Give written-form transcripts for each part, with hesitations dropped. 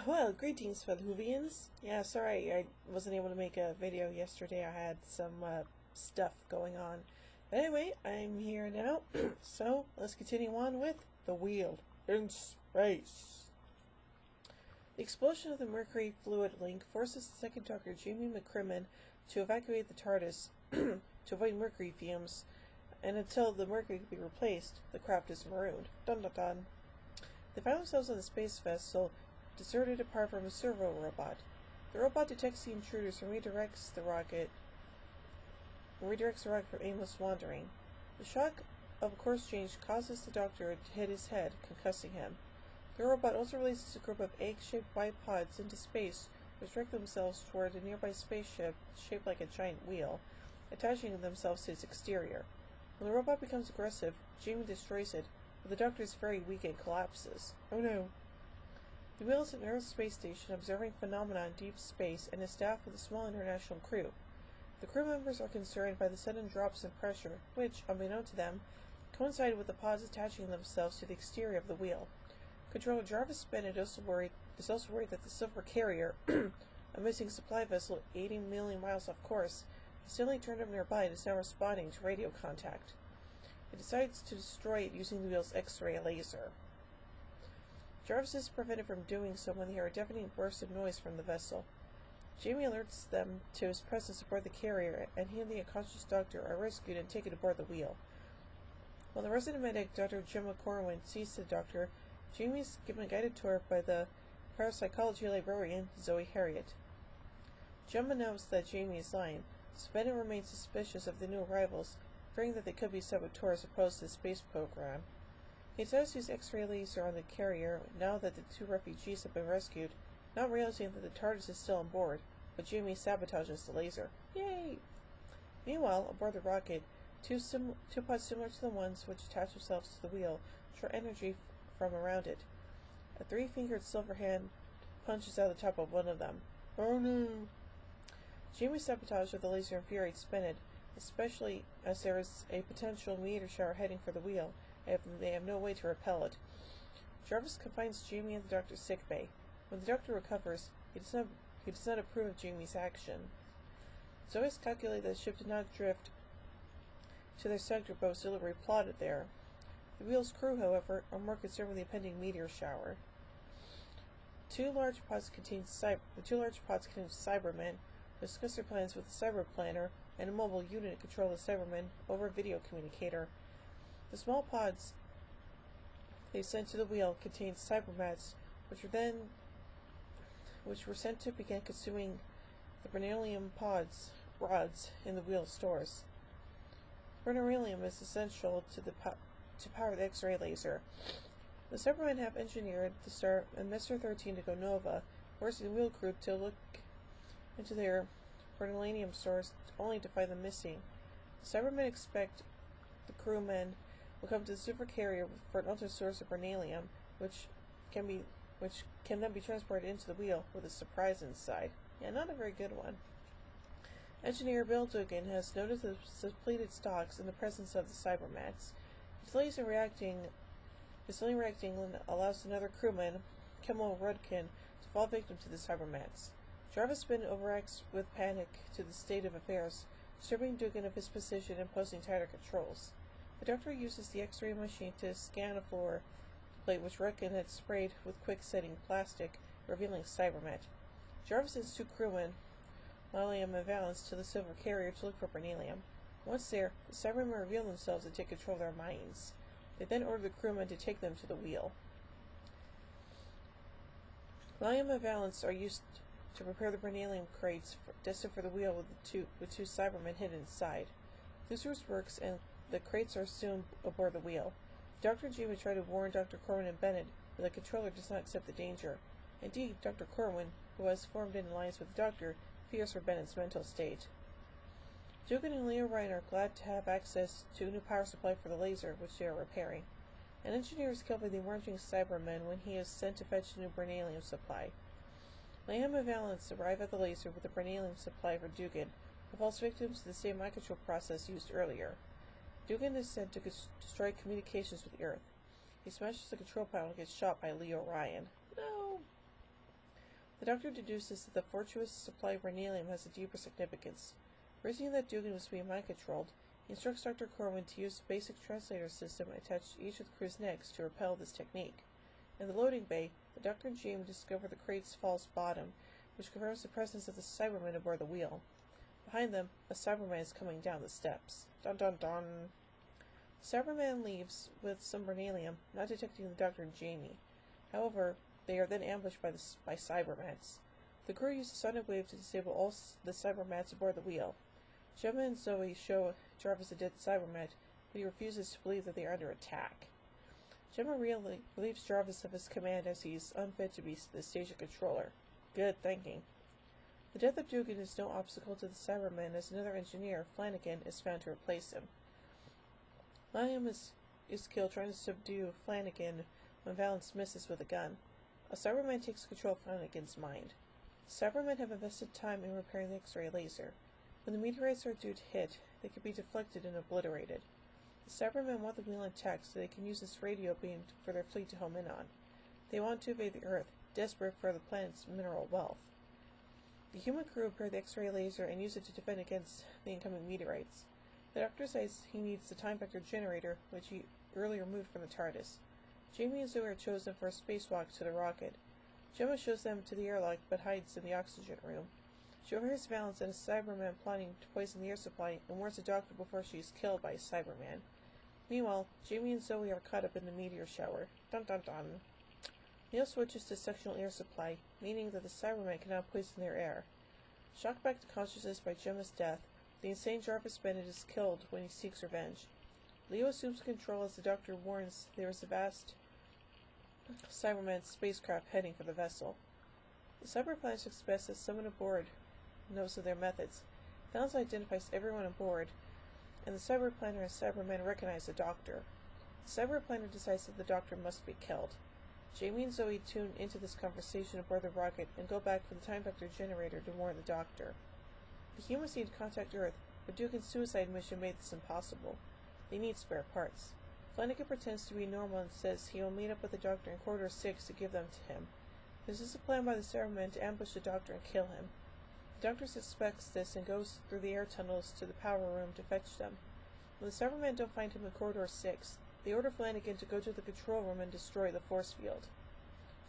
Well, greetings, Felhuvians. Yeah, sorry I wasn't able to make a video yesterday. I had some stuff going on. But anyway, I'm here now. So, let's continue on with The Wheel in Space. The explosion of the Mercury fluid link forces the second Doctor, Jamie McCrimmon, to evacuate the TARDIS to avoid mercury fumes, and until the mercury can be replaced, the craft is marooned. Dun dun dun. They find themselves on the space vessel, deserted apart from a servo robot. The robot detects the intruders and redirects the rocket from aimless wandering. The shock of a course change causes the Doctor to hit his head, concussing him. The robot also releases a group of egg-shaped white pods into space, which direct themselves toward a nearby spaceship shaped like a giant wheel, attaching themselves to its exterior. When the robot becomes aggressive, Jamie destroys it, but the Doctor is very weak and collapses. Oh no. The wheel is an aerospace station observing phenomena in deep space and is staffed with a small international crew. The crew members are concerned by the sudden drops in pressure, which, unbeknown to them, coincide with the pods attaching themselves to the exterior of the wheel. Controller Jarvis Bennett is also worried that the Silver Carrier, a missing supply vessel 80 million miles off course, has suddenly turned up nearby and is now responding to radio contact. It decides to destroy it using the wheel's X-ray laser. Jarvis is prevented from doing so when they hear a deafening burst of noise from the vessel. Jamie alerts them to his presence aboard the carrier, and he and the unconscious Doctor are rescued and taken aboard the wheel. When the resident medic, Dr. Gemma Corwin, sees the Doctor, Jamie is given a guided tour by the parapsychology librarian, Zoe Heriot. Gemma knows that Jamie is lying, so Bennett remains suspicious of the new arrivals, fearing that they could be saboteurs opposed to the space program. He decides to use X-ray laser on the carrier now that the two refugees have been rescued, not realizing that the TARDIS is still on board, but Jamie sabotages the laser. Yay! Meanwhile, aboard the rocket, two pods similar to the ones which attach themselves to the wheel draw energy from around it. A three-fingered silver hand punches out the top of one of them. Oh no! Jamie's sabotage of the laser infuriates Bennett, especially as there is a potential meteor shower heading for the wheel, and they have no way to repel it. Jarvis confines Jamie in the Doctor's sickbay. When the Doctor recovers, he does not approve of Jamie's action. Zoe has calculated that the ship did not drift to their sector but was deliberately plotted there. The wheel's crew, however, are more concerned with the impending meteor shower. The two large pods contain Cybermen, who discuss their plans with the Cyber Planner and a mobile unit to control the Cybermen over a video communicator. The small pods they sent to the wheel contained cybermats, which were sent to begin consuming the beryllium rods in the wheel stores. Beryllium is essential to power the X-ray laser. The Cybermen have engineered the star and Mr. 13 to go Nova, forcing the wheel crew to look into their beryllium stores only to find them missing. The Cybermen expect the crewmen will come to the Silver Carrier for an alternate source of beryllium, which can then be transported into the wheel with a surprise inside. Yeah, not a very good one. Engineer Bill Dugan has noticed the depleted stocks in the presence of the Cybermats. His delay in reacting allows another crewman, Kimmel Rudkin, to fall victim to the Cybermats. Jarvis Bennett overacts with panic to the state of affairs, stripping Dugan of his position and posing tighter controls. The Doctor uses the X-ray machine to scan a floor plate which Rudkin had sprayed with quick-setting plastic, revealing Cybermet. Jarvis and two crewmen, Lilium and Valance, to the Silver Carrier to look for beryllium. Once there, the Cybermen reveal themselves and take control of their minds. They then order the crewmen to take them to the wheel. Lilium and Valance are used to prepare the beryllium crates destined for the wheel with two Cybermen hidden inside. This ruse works, and the crates are soon aboard the wheel. Doctor and Jamie try to warn Dr. Corwin and Bennett, but the controller does not accept the danger. Indeed, Dr. Corwin, who has formed an alliance with the Doctor, fears for Bennett's mental state. Dugan and Leo Ryan are glad to have access to a new power supply for the laser, which they are repairing. An engineer is killed by the emerging Cybermen when he is sent to fetch a new beryllium supply. Liam and Valance arrive at the laser with the beryllium supply for Dugan, who falls victim to the same mind control process used earlier. Dugan is sent to destroy communications with the Earth. He smashes the control panel and gets shot by Leo Ryan. No! The Doctor deduces that the fortuitous supply of rhenium has a deeper significance. Reasoning that Dugan was being mind-controlled, he instructs Dr. Corwin to use the basic translator system attached to each of the crew's necks to repel this technique. In the loading bay, the Doctor and Jamie discover the crate's false bottom, which confirms the presence of the Cybermen aboard the wheel. Behind them, a Cyberman is coming down the steps. Dun dun dun! The Cyberman leaves with some rhenium, not detecting the Doctor and Jamie. However, they are then ambushed by Cybermats. The crew uses sonic wave to disable all the Cybermats aboard the wheel. Gemma and Zoe show Jarvis a dead Cybermat, but he refuses to believe that they are under attack. Gemma relieves Jarvis of his command as he is unfit to be the station controller. Good thinking. The death of Dugan is no obstacle to the Cybermen as another engineer, Flanagan, is found to replace him. Liam is killed trying to subdue Flanagan when Valance misses with a gun. A Cyberman takes control of Flanagan's mind. The Cybermen have invested time in repairing the X-ray laser. When the meteorites are due to hit, they can be deflected and obliterated. The Cybermen want the wheel intact so they can use this radio beam for their fleet to home in on. They want to invade the Earth, desperate for the planet's mineral wealth. The human crew repair the X-ray laser and use it to defend against the incoming meteorites. The Doctor says he needs the time vector generator, which he earlier removed from the TARDIS. Jamie and Zoe are chosen for a spacewalk to the rocket. Gemma shows them to the airlock but hides in the oxygen room. She overhears Valance and a Cyberman plotting to poison the air supply and warns the Doctor before she is killed by a Cyberman. Meanwhile, Jamie and Zoe are caught up in the meteor shower. Dun dun dun. Neil switches to sectional air supply, meaning that the Cybermen cannot poison their air. Shocked back to consciousness by Gemma's death, the insane Jarvis Bennett is killed when he seeks revenge. Leo assumes control as the Doctor warns there is a vast Cyberman spacecraft heading for the vessel. The Cyberplanner suspects that someone aboard knows of their methods. Valance identifies everyone aboard, and the Cyberplanner and Cybermen recognize the Doctor. The Cyberplanner decides that the Doctor must be killed. Jamie and Zoe tune into this conversation aboard the rocket and go back for the time vector generator to warn the Doctor. The humans need to contact Earth, but Dugan's suicide mission made this impossible. They need spare parts. Flanagan pretends to be normal and says he will meet up with the Doctor in Corridor 6 to give them to him. This is a plan by the Cybermen to ambush the Doctor and kill him. The Doctor suspects this and goes through the air tunnels to the power room to fetch them. When the Cybermen don't find him in Corridor 6, they order Flanagan to go to the control room and destroy the force field.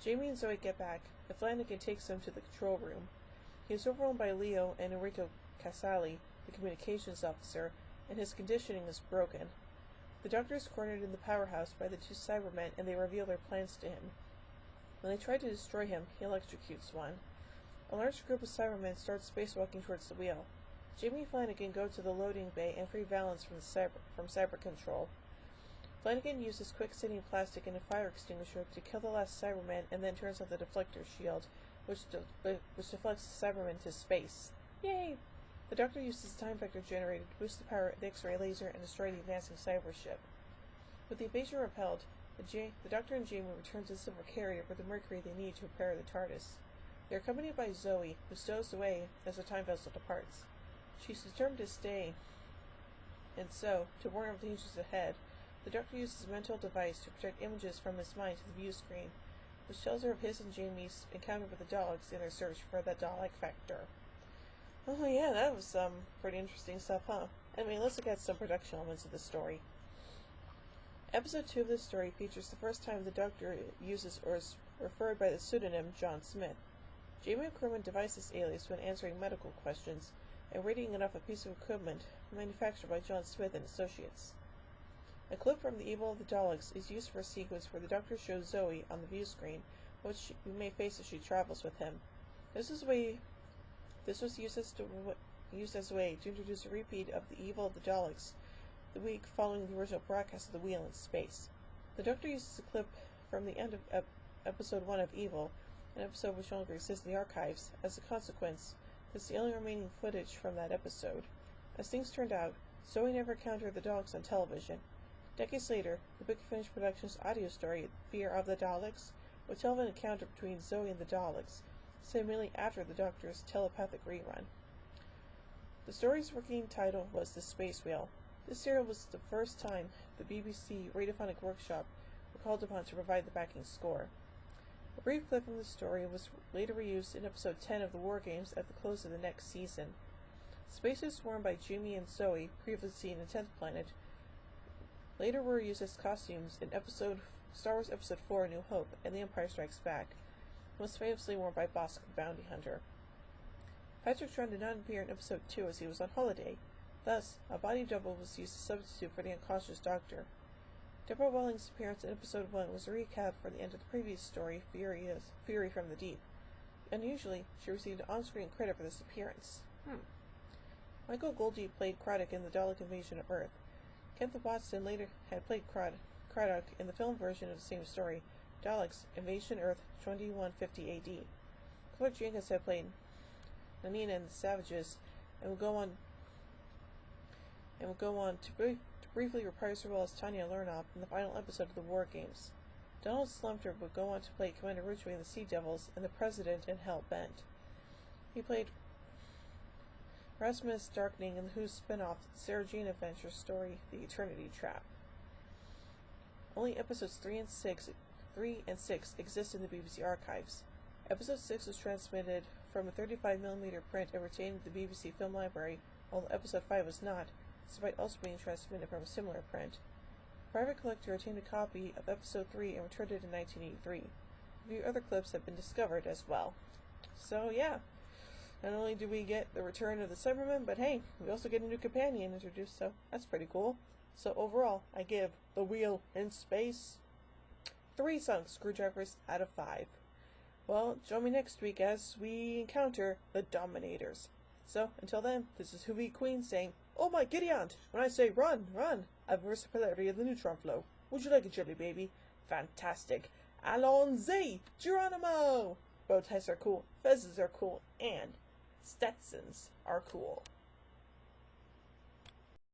Jamie and Zoe get back, and Flanagan takes them to the control room. He is overwhelmed by Leo and Enrico Casali, the communications officer, and his conditioning is broken. The Doctor is cornered in the powerhouse by the two Cybermen, and they reveal their plans to him. When they try to destroy him, he electrocutes one. A large group of Cybermen start spacewalking towards the wheel. Jamie and Flanagan go to the loading bay and free Valance from cyber control. Flanagan uses quick-setting plastic and a fire extinguisher to kill the last Cyberman and then turns on the deflector shield, which deflects the Cyberman to space. Yay! The Doctor uses the time vector generator to boost the power of the X-ray laser and destroy the advancing cyber ship. With the invasion repelled, the Doctor and Jamie return to the silver carrier with the mercury they need to repair the TARDIS. They are accompanied by Zoe, who stows away as the time vessel departs. She is determined to stay, and so, to warn of dangers ahead, the Doctor uses a mental device to project images from his mind to the view screen, which tells her of his and Jamie's encounter with the Daleks in their search for the Dalek Factor. Oh yeah, that was pretty interesting stuff, huh? Anyway, let's look at some production elements of the story. Episode 2 of this story features the first time the Doctor uses or is referred by the pseudonym John Smith. Jamie and crewman devise this alias when answering medical questions and reading enough a piece of equipment manufactured by John Smith and Associates. A clip from The Evil of the Daleks is used for a sequence where the Doctor shows Zoe on the view screen what she may face as she travels with him. This was used as a way to introduce a repeat of The Evil of the Daleks the week following the original broadcast of The Wheel in Space. The Doctor uses a clip from the end of Episode 1 of Evil, an episode which no longer exists in the archives. As a consequence, this is the only remaining footage from that episode. As things turned out, Zoe never encountered the Daleks on television. Decades later, the Big Finish Productions audio story, Fear of the Daleks, would tell of an encounter between Zoe and the Daleks, set immediately after the Doctor's telepathic rerun. The story's working title was The Space Wheel. This serial was the first time the BBC Radiophonic Workshop were called upon to provide the backing score. A brief clip from the story was later reused in episode 10 of the War Games at the close of the next season. Spacesuits worn by Jimmy and Zoe, previously seen in 10th Planet, later were used as costumes in Star Wars Episode 4 A New Hope and The Empire Strikes Back, most famously worn by Bosk the Bounty Hunter. Patrick Troughton did not appear in Episode 2 as he was on holiday. Thus, a body double was used to substitute for the unconscious Doctor. Deborah Welling's appearance in Episode 1 was a recap for the end of the previous story, Fury from the Deep. Unusually, she received an on-screen credit for this appearance. Michael Goldie played Craddock in the Dalek Invasion of Earth. Kenneth Watson later had played Craddock in the film version of the same story, Daleks Invasion Earth 2150 AD. Clark Jenkins had played Nanina and the Savages, and would go on to briefly reprise her role as Tanya Lernop in the final episode of the War Games. Donald Slumter would go on to play Commander Ridgway in the Sea Devils and the President in Hell Bent. He played Rasmus Darkening in the Who's spin-off Sarah Jane Adventure story, The Eternity Trap. Only episodes 3 and 6 exist in the BBC archives. Episode 6 was transmitted from a 35mm print and retained in the BBC Film Library, although episode 5 was not, despite also being transmitted from a similar print. A private collector obtained a copy of episode 3 and returned it in 1983. A few other clips have been discovered as well. So yeah, not only do we get the return of the Cybermen, but hey, we also get a new companion introduced, so that's pretty cool. So overall, I give The Wheel in Space 3 sunk screwdrivers out of 5. Well, join me next week as we encounter the Dominators. So, until then, this is Who Queen saying, "Oh my giddy aunt, when I say run, run, I've reversed the polarity of the neutron flow. Would you like a jelly baby? Fantastic. Allons-y, Geronimo! Bow ties are cool, fezzes are cool, and Stetsons are cool."